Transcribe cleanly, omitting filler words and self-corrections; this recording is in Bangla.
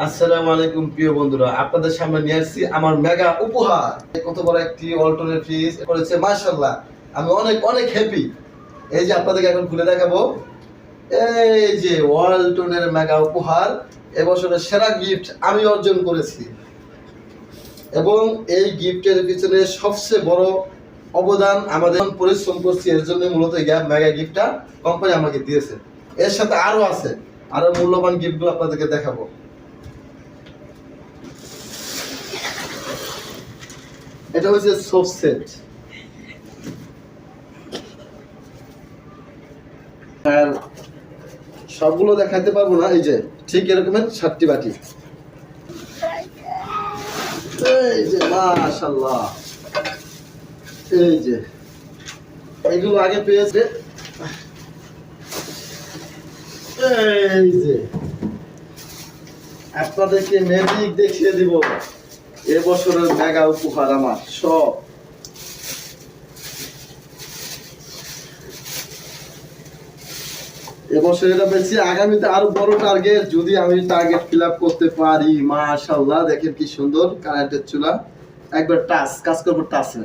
আসসালামু আলাইকুম প্রিয় বন্ধুরা, আপনাদের সামনে নিয়ে আসছি আমার মেগা উপহার। কত বড় একটি ওয়ালটনের ফ্রিজ করেছে, মাশাআল্লাহ। আমি অনেক অনেক হ্যাপি। এই যে আপনাদেরকে এখন খুলে দেখাবো। এই যে ওয়ালটনের মেগা উপহার, এবছরের সেরা গিফট আমি অর্জন করেছি। এবং এই গিফটের পিছনে সবচেয়ে বড় অবদান আমাদের পরিশ্রম করছি, এর জন্য মূলত এই মেগা গিফটটা কোম্পানি আমাকে দিয়েছে। এর সাথে আরো আছে, আরো মূল্যবান গিফটগুলো আপনাদেরকে দেখাবো। এটা হচ্ছে সোপ সেট। আর সবগুলো দেখাতে পারবো না, এই যে ঠিক এরকমের 7টি বাটি। এই যে মাশাআল্লাহ, এই যে এগুলো আগে পেয়েছে। এই যে আপনাদেরকে ম্যাজিক দেখিয়ে দিব, এবছরের মেগা উপহার আমার সব। এবছর এটা পেয়েছি, আগামীতে আরো বড় টার্গেট, যদি আমি টার্গেট ফিল আপ করতে পারি। মাশাআল্লাহ, দেখেন কি সুন্দর কারেন্টের চুলা, একবার টাচ কাজ করবো টাচে।